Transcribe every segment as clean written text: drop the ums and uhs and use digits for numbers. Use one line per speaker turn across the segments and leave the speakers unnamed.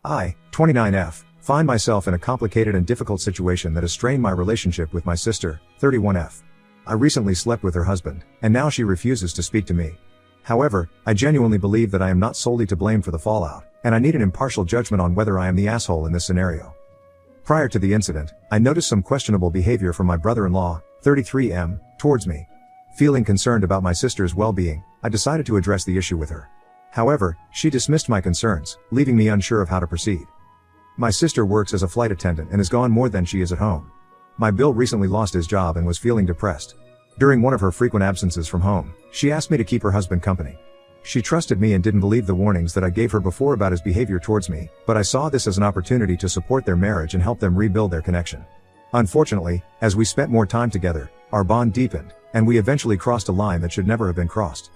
I, 29F, find myself in a complicated and difficult situation that has strained my relationship with my sister, 31F. I recently slept with her husband, and now she refuses to speak to me. However, I genuinely believe that I am not solely to blame for the fallout, and I need an impartial judgment on whether I am the asshole in this scenario. Prior to the incident, I noticed some questionable behavior from my brother-in-law, 33M, towards me. Feeling concerned about my sister's well-being, I decided to address the issue with her. However, she dismissed my concerns, leaving me unsure of how to proceed. My sister works as a flight attendant and is gone more than she is at home. My Bill recently lost his job and was feeling depressed. During one of her frequent absences from home, she asked me to keep her husband company. She trusted me and didn't believe the warnings that I gave her before about his behavior towards me, but I saw this as an opportunity to support their marriage and help them rebuild their connection. Unfortunately, as we spent more time together, our bond deepened, and we eventually crossed a line that should never have been crossed.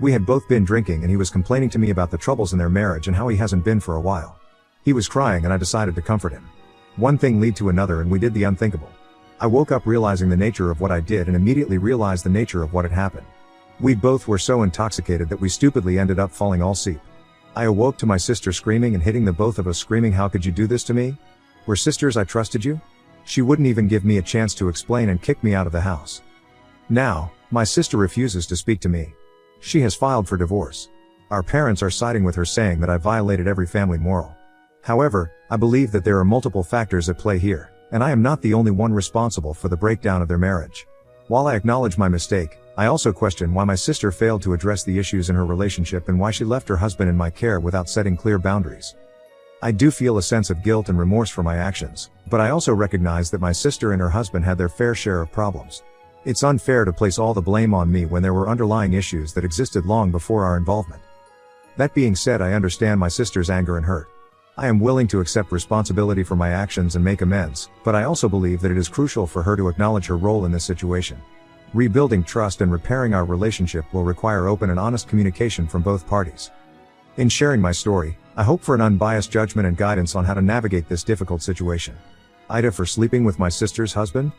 We had both been drinking and he was complaining to me about the troubles in their marriage and how he hasn't been for a while. He was crying and I decided to comfort him. One thing led to another and we did the unthinkable. I woke up realizing the nature of what I did and immediately realized the nature of what had happened. We both were so intoxicated that we stupidly ended up falling all asleep. I awoke to my sister screaming and hitting the both of us screaming, "How could you do this to me? We're sisters, I trusted you?" She wouldn't even give me a chance to explain and kicked me out of the house. Now, my sister refuses to speak to me. She has filed for divorce. Our parents are siding with her, saying that I violated every family moral. However, I believe that there are multiple factors at play here, and I am not the only one responsible for the breakdown of their marriage. While I acknowledge my mistake, I also question why my sister failed to address the issues in her relationship and why she left her husband in my care without setting clear boundaries. I do feel a sense of guilt and remorse for my actions, but I also recognize that my sister and her husband had their fair share of problems. It's unfair to place all the blame on me when there were underlying issues that existed long before our involvement. That being said, I understand my sister's anger and hurt. I am willing to accept responsibility for my actions and make amends, but I also believe that it is crucial for her to acknowledge her role in this situation. Rebuilding trust and repairing our relationship will require open and honest communication from both parties. In sharing my story, I hope for an unbiased judgment and guidance on how to navigate this difficult situation. Ida for sleeping with my sister's husband?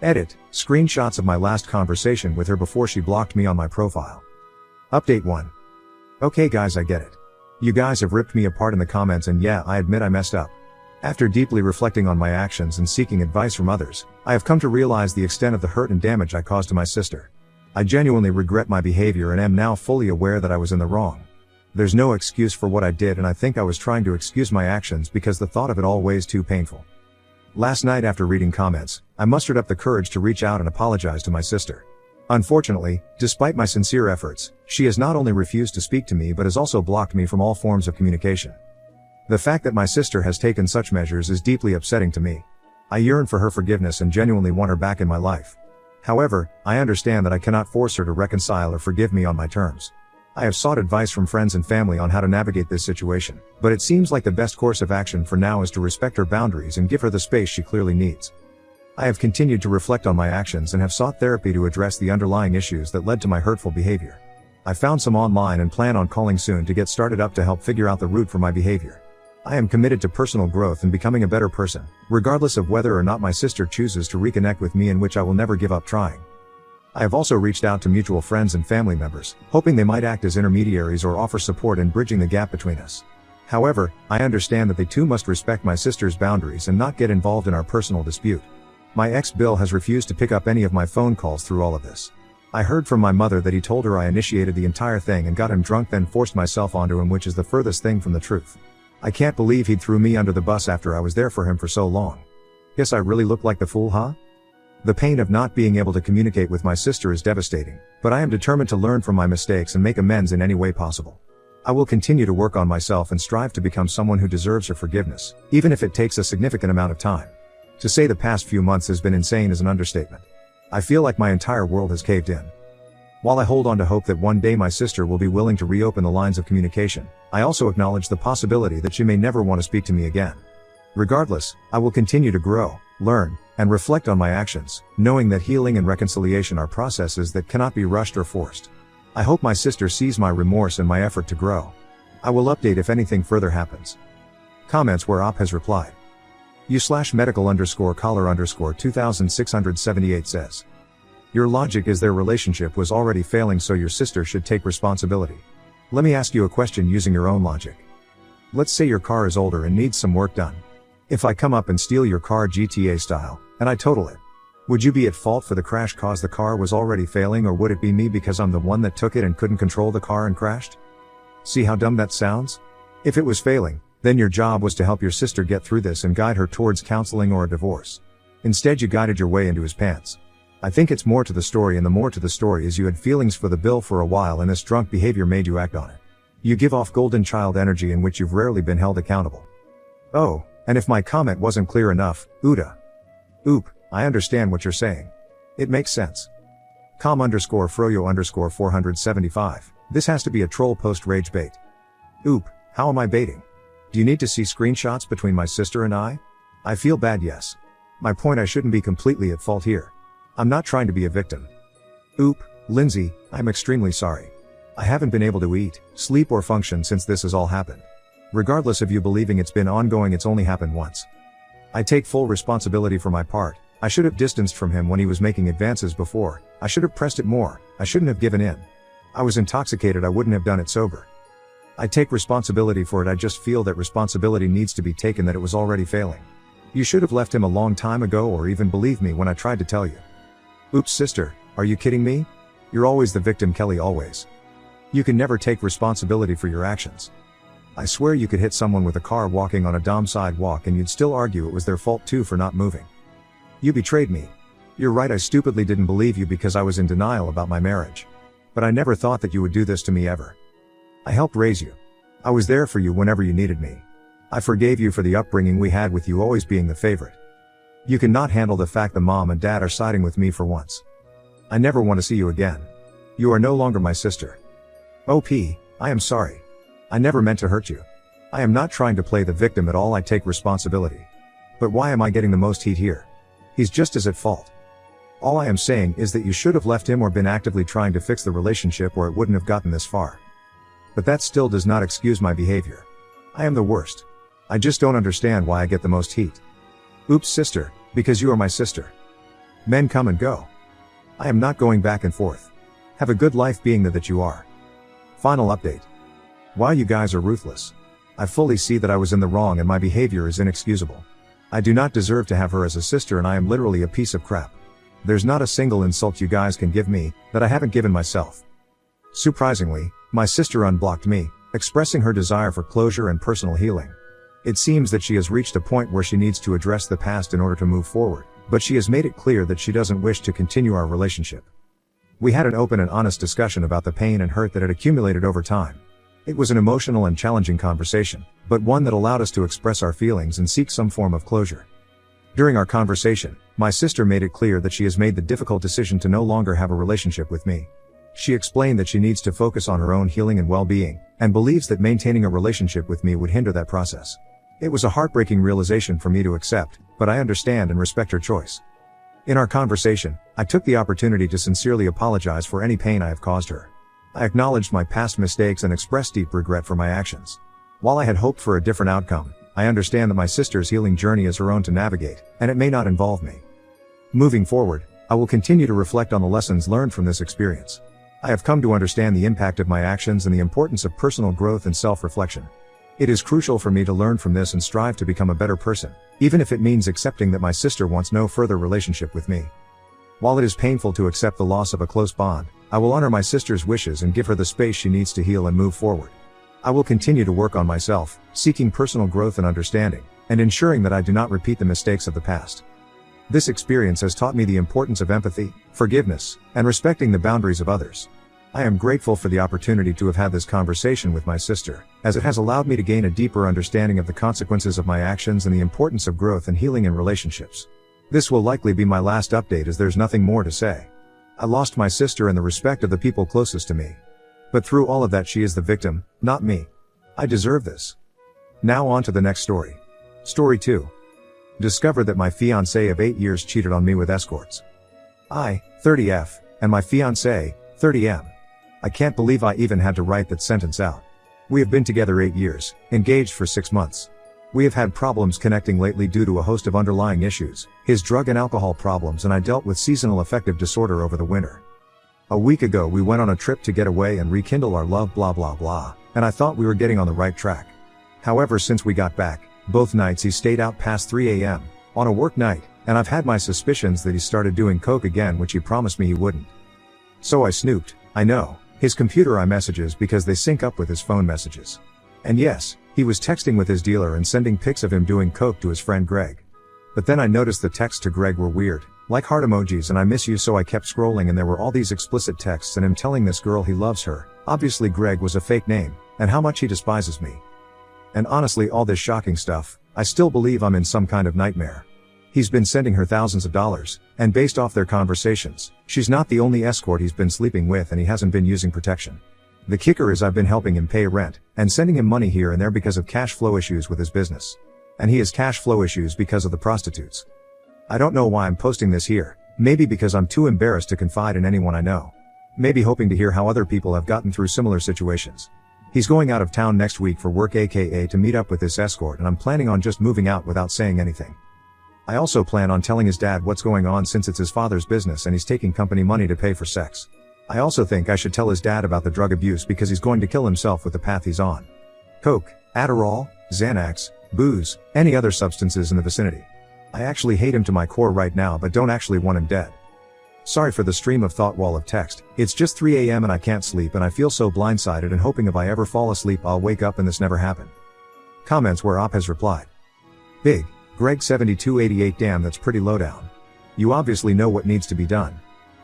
Edit, screenshots of my last conversation with her before she blocked me on my profile. Update 1. Okay guys, I get it. You guys have ripped me apart in the comments and yeah, I admit I messed up. After deeply reflecting on my actions and seeking advice from others, I have come to realize the extent of the hurt and damage I caused to my sister. I genuinely regret my behavior and am now fully aware that I was in the wrong. There's no excuse for what I did, and I think I was trying to excuse my actions because the thought of it all weighs too painful. Last night after reading comments, I mustered up the courage to reach out and apologize to my sister. Unfortunately, despite my sincere efforts, she has not only refused to speak to me but has also blocked me from all forms of communication. The fact that my sister has taken such measures is deeply upsetting to me. I yearn for her forgiveness and genuinely want her back in my life. However, I understand that I cannot force her to reconcile or forgive me on my terms. I have sought advice from friends and family on how to navigate this situation, but it seems like the best course of action for now is to respect her boundaries and give her the space she clearly needs. I have continued to reflect on my actions and have sought therapy to address the underlying issues that led to my hurtful behavior. I found some online and plan on calling soon to get started up to help figure out the root for my behavior. I am committed to personal growth and becoming a better person, regardless of whether or not my sister chooses to reconnect with me, in which I will never give up trying. I have also reached out to mutual friends and family members, hoping they might act as intermediaries or offer support in bridging the gap between us. However, I understand that they too must respect my sister's boundaries and not get involved in our personal dispute. My ex Bill has refused to pick up any of my phone calls through all of this. I heard from my mother that he told her I initiated the entire thing and got him drunk, then forced myself onto him, which is the furthest thing from the truth. I can't believe he'd threw me under the bus after I was there for him for so long. Guess I really look like the fool, huh? The pain of not being able to communicate with my sister is devastating, but I am determined to learn from my mistakes and make amends in any way possible. I will continue to work on myself and strive to become someone who deserves her forgiveness, even if it takes a significant amount of time. To say the past few months has been insane is an understatement. I feel like my entire world has caved in. While I hold on to hope that one day my sister will be willing to reopen the lines of communication, I also acknowledge the possibility that she may never want to speak to me again. Regardless, I will continue to grow, learn, and reflect on my actions, knowing that healing and reconciliation are processes that cannot be rushed or forced. I hope my sister sees my remorse and my effort to grow. I will update if anything further happens. Comments where Op has replied. U/medical_collar_2678 says. Your logic is their relationship was already failing, so your sister should take responsibility. Let me ask you a question using your own logic. Let's say your car is older and needs some work done. If I come up and steal your car GTA style, and I total it, would you be at fault for the crash cause the car was already failing, or would it be me because I'm the one that took it and couldn't control the car and crashed? See how dumb that sounds? If it was failing, then your job was to help your sister get through this and guide her towards counseling or a divorce. Instead you guided your way into his pants. I think it's more to the story, and the more to the story is you had feelings for the bill for a while, and this drunk behavior made you act on it. You give off golden child energy in which you've rarely been held accountable. Oh, and if my comment wasn't clear enough, Uda. Oop, I understand what you're saying. It makes sense. com_froyo_475. This has to be a troll post rage bait. Oop, how am I baiting? Do you need to see screenshots between my sister and I? I feel bad, yes. My point, I shouldn't be completely at fault here. I'm not trying to be a victim. Oop, Lindsay, I'm extremely sorry. I haven't been able to eat, sleep or function since this has all happened. Regardless of you believing it's been ongoing, it's only happened once. I take full responsibility for my part. I should have distanced from him when he was making advances before. I should have pressed it more. I shouldn't have given in. I was intoxicated, I wouldn't have done it sober. I take responsibility for it, I just feel that responsibility needs to be taken, that it was already failing. You should have left him a long time ago, or even believed me when I tried to tell you. Oops sister, are you kidding me? You're always the victim, Kelly, always. You can never take responsibility for your actions. I swear you could hit someone with a car walking on a dumb sidewalk and you'd still argue it was their fault too for not moving. You betrayed me. You're right, I stupidly didn't believe you because I was in denial about my marriage. But I never thought that you would do this to me ever. I helped raise you. I was there for you whenever you needed me. I forgave you for the upbringing we had, with you always being the favorite. You cannot handle the fact that mom and dad are siding with me for once. I never want to see you again. You are no longer my sister. OP, I am sorry. I never meant to hurt you. I am not trying to play the victim at all, I take responsibility. But why am I getting the most heat here? He's just as at fault. All I am saying is that you should have left him or been actively trying to fix the relationship, or it wouldn't have gotten this far. But that still does not excuse my behavior. I am the worst. I just don't understand why I get the most heat. Oops sister, because you are my sister. Men come and go. I am not going back and forth. Have a good life being that you are. Final update. Wow, you guys are ruthless. I fully see that I was in the wrong and my behavior is inexcusable. I do not deserve to have her as a sister, and I am literally a piece of crap. There's not a single insult you guys can give me that I haven't given myself. Surprisingly, my sister unblocked me, expressing her desire for closure and personal healing. It seems that she has reached a point where she needs to address the past in order to move forward, but she has made it clear that she doesn't wish to continue our relationship. We had an open and honest discussion about the pain and hurt that had accumulated over time. It was an emotional and challenging conversation, but one that allowed us to express our feelings and seek some form of closure. During our conversation, my sister made it clear that she has made the difficult decision to no longer have a relationship with me. She explained that she needs to focus on her own healing and well-being, and believes that maintaining a relationship with me would hinder that process. It was a heartbreaking realization for me to accept, but I understand and respect her choice. In our conversation, I took the opportunity to sincerely apologize for any pain I have caused her. I acknowledged my past mistakes and expressed deep regret for my actions. While I had hoped for a different outcome, I understand that my sister's healing journey is her own to navigate, and it may not involve me. Moving forward, I will continue to reflect on the lessons learned from this experience. I have come to understand the impact of my actions and the importance of personal growth and self-reflection. It is crucial for me to learn from this and strive to become a better person, even if it means accepting that my sister wants no further relationship with me. While it is painful to accept the loss of a close bond, I will honor my sister's wishes and give her the space she needs to heal and move forward. I will continue to work on myself, seeking personal growth and understanding, and ensuring that I do not repeat the mistakes of the past. This experience has taught me the importance of empathy, forgiveness, and respecting the boundaries of others. I am grateful for the opportunity to have had this conversation with my sister, as it has allowed me to gain a deeper understanding of the consequences of my actions and the importance of growth and healing in relationships. This will likely be my last update, as there's nothing more to say. I lost my sister and the respect of the people closest to me. But through all of that, she is the victim, not me. I deserve this. Now on to the next story. Story 2. Discovered that my fiancé of 8 years cheated on me with escorts. I, 30F, and my fiancé, 30M. I can't believe I even had to write that sentence out. We have been together 8 years, engaged for 6 months. We have had problems connecting lately due to a host of underlying issues, his drug and alcohol problems, and I dealt with seasonal affective disorder over the winter. A week ago we went on a trip to get away and rekindle our love, blah blah blah, and I thought we were getting on the right track. However, since we got back, both nights he stayed out past 3 a.m. on a work night, and I've had my suspicions that he started doing coke again, which he promised me he wouldn't. So I snooped, I know, his computer iMessages because they sync up with his phone messages. And yes, he was texting with his dealer and sending pics of him doing coke to his friend Greg. But then I noticed the texts to Greg were weird, like heart emojis and I miss you, so I kept scrolling and there were all these explicit texts and him telling this girl he loves her. Obviously Greg was a fake name, and how much he despises me. And honestly, all this shocking stuff, I still believe I'm in some kind of nightmare. He's been sending her thousands of dollars, and based off their conversations, she's not the only escort he's been sleeping with and he hasn't been using protection. The kicker is I've been helping him pay rent, and sending him money here and there because of cash flow issues with his business. And he has cash flow issues because of the prostitutes. I don't know why I'm posting this here, maybe because I'm too embarrassed to confide in anyone I know. Maybe hoping to hear how other people have gotten through similar situations. He's going out of town next week for work, aka to meet up with this escort, and I'm planning on just moving out without saying anything. I also plan on telling his dad what's going on since it's his father's business and he's taking company money to pay for sex. I also think I should tell his dad about the drug abuse because he's going to kill himself with the path he's on. Coke, Adderall, Xanax, booze, any other substances in the vicinity. I actually hate him to my core right now but don't actually want him dead. Sorry for the stream of thought wall of text, it's just 3 a.m. and I can't sleep and I feel so blindsided and hoping if I ever fall asleep I'll wake up and this never happened. Comments where Op has replied. Big, Greg 7288, damn, that's pretty low down. You obviously know what needs to be done.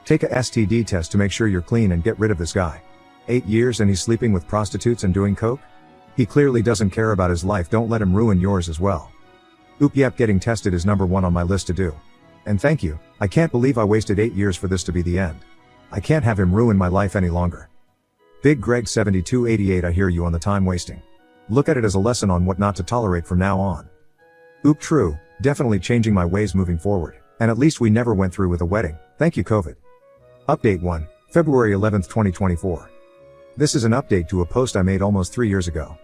Take a STD test to make sure you're clean and get rid of this guy. 8 years and he's sleeping with prostitutes and doing coke? He clearly doesn't care about his life, don't let him ruin yours as well. Oop, yep, getting tested is number 1 on my list to do. And thank you, I can't believe I wasted 8 years for this to be the end. I can't have him ruin my life any longer. Big Greg 7288, I hear you on the time wasting. Look at it as a lesson on what not to tolerate from now on. Oop, true, definitely changing my ways moving forward, and at least we never went through with a wedding, thank you COVID. Update 1, February 11th 2024. This is an update to a post I made almost 3 years ago.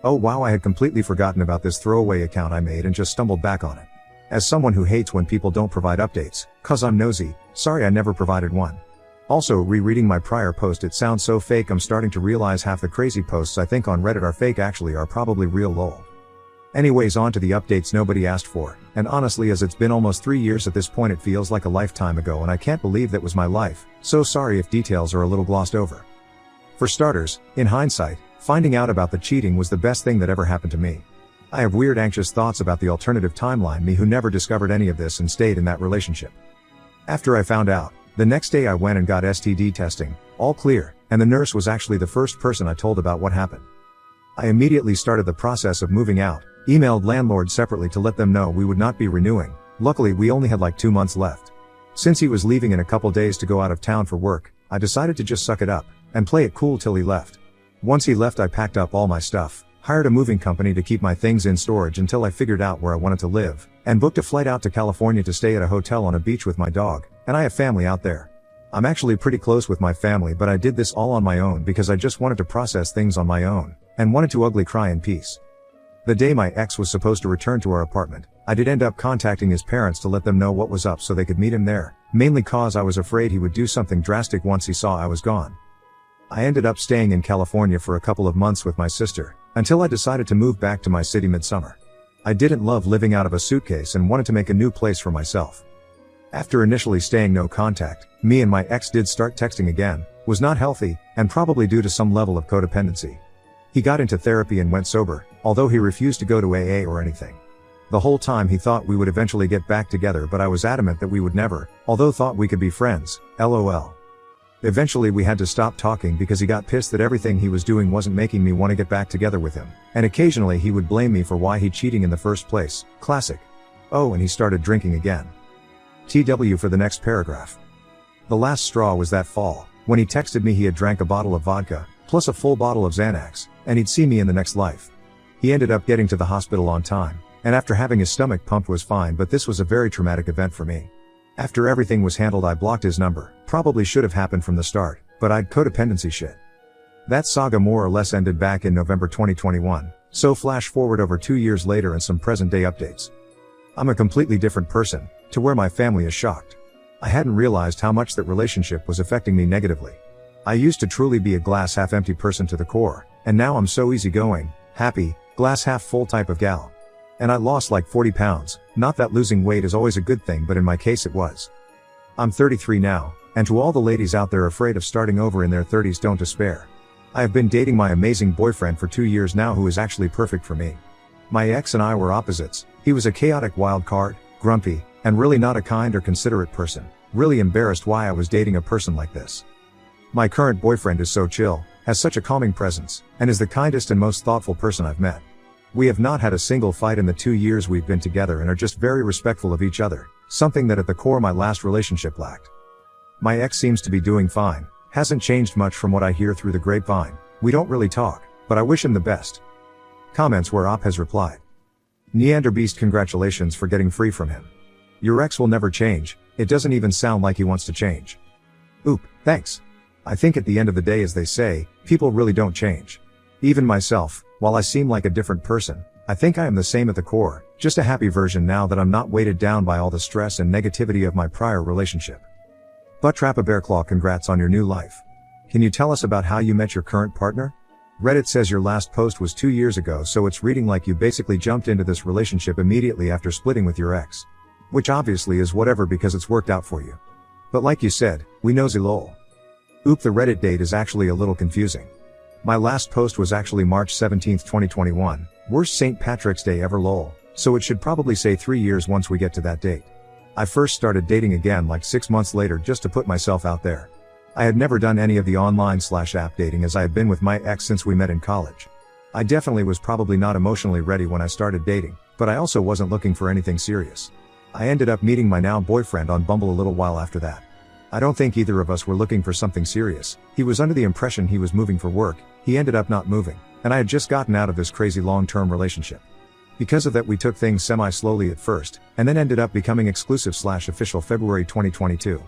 Oh wow, I had completely forgotten about this throwaway account I made and just stumbled back on it. As someone who hates when people don't provide updates, cause I'm nosy, sorry I never provided one. Also, rereading my prior post, it sounds so fake. I'm starting to realize half the crazy posts I think on Reddit are fake actually are probably real, lol. Anyways, on to the updates nobody asked for, and honestly as it's been almost 3 years at this point it feels like a lifetime ago and I can't believe that was my life, so sorry if details are a little glossed over. For starters, in hindsight, finding out about the cheating was the best thing that ever happened to me. I have weird anxious thoughts about the alternative timeline me who never discovered any of this and stayed in that relationship. After I found out, the next day I went and got STD testing, all clear, and the nurse was actually the first person I told about what happened. I immediately started the process of moving out, emailed landlord separately to let them know we would not be renewing. Luckily we only had like 2 months left. Since he was leaving in a couple days to go out of town for work, I decided to just suck it up, and play it cool till he left. Once he left I packed up all my stuff, hired a moving company to keep my things in storage until I figured out where I wanted to live, and booked a flight out to California to stay at a hotel on a beach with my dog, and I have family out there. I'm actually pretty close with my family but I did this all on my own because I just wanted to process things on my own, and wanted to ugly cry in peace. The day my ex was supposed to return to our apartment, I did end up contacting his parents to let them know what was up so they could meet him there, mainly cause I was afraid he would do something drastic once he saw I was gone. I ended up staying in California for a couple of months with my sister, until I decided to move back to my city midsummer. I didn't love living out of a suitcase and wanted to make a new place for myself. After initially staying no contact, me and my ex did start texting again, was not healthy, and probably due to some level of codependency. He got into therapy and went sober, although he refused to go to AA or anything. The whole time he thought we would eventually get back together but I was adamant that we would never, although thought we could be friends, lol. Eventually we had to stop talking because he got pissed that everything he was doing wasn't making me want to get back together with him, and occasionally he would blame me for why he cheating in the first place, classic. Oh, and he started drinking again. TW for the next paragraph. The last straw was that fall, when he texted me he had drank a bottle of vodka, plus a full bottle of Xanax, and he'd see me in the next life. He ended up getting to the hospital on time, and after having his stomach pumped was fine, but this was a very traumatic event for me. After everything was handled I blocked his number, probably should have happened from the start, but I'd codependency shit. That saga more or less ended back in November 2021, so flash forward over 2 years later and some present day updates. I'm a completely different person, to where my family is shocked. I hadn't realized how much that relationship was affecting me negatively. I used to truly be a glass half empty person to the core, and now I'm so easygoing, happy, Glass half full type of gal. And I lost like 40 pounds, not that losing weight is always a good thing, but in my case it was. I'm 33 now, and to all the ladies out there afraid of starting over in their 30s, don't despair. I have been dating my amazing boyfriend for 2 years now, who is actually perfect for me. My ex and I were opposites. He was a chaotic wild card, grumpy, and really not a kind or considerate person. Really embarrassed why I was dating a person like this. My current boyfriend is so chill, has such a calming presence, and is the kindest and most thoughtful person I've met. We have not had a single fight in the 2 years we've been together and are just very respectful of each other, something that at the core my last relationship lacked. My ex seems to be doing fine, hasn't changed much from what I hear through the grapevine. We don't really talk, but I wish him the best. Comments where Op has replied. Neanderbeast, congratulations for getting free from him. Your ex will never change, it doesn't even sound like he wants to change. Oop, thanks. I think at the end of the day, as they say, people really don't change. Even myself, while I seem like a different person, I think I am the same at the core, just a happy version now that I'm not weighted down by all the stress and negativity of my prior relationship. Butt Trap a Bear Claw, congrats on your new life. Can you tell us about how you met your current partner? Reddit says your last post was 2 years ago, so it's reading like you basically jumped into this relationship immediately after splitting with your ex. Which obviously is whatever because it's worked out for you. But like you said, we nosy lol. Oop, the Reddit date is actually a little confusing. My last post was actually March 17, 2021, worst St. Patrick's Day ever lol, so it should probably say 3 years once we get to that date. I first started dating again like 6 months later just to put myself out there. I had never done any of the online/app dating as I had been with my ex since we met in college. I definitely was probably not emotionally ready when I started dating, but I also wasn't looking for anything serious. I ended up meeting my now boyfriend on Bumble a little while after that. I don't think either of us were looking for something serious. He was under the impression he was moving for work, he ended up not moving, and I had just gotten out of this crazy long-term relationship. Because of that, we took things semi-slowly at first, and then ended up becoming exclusive/official February 2022.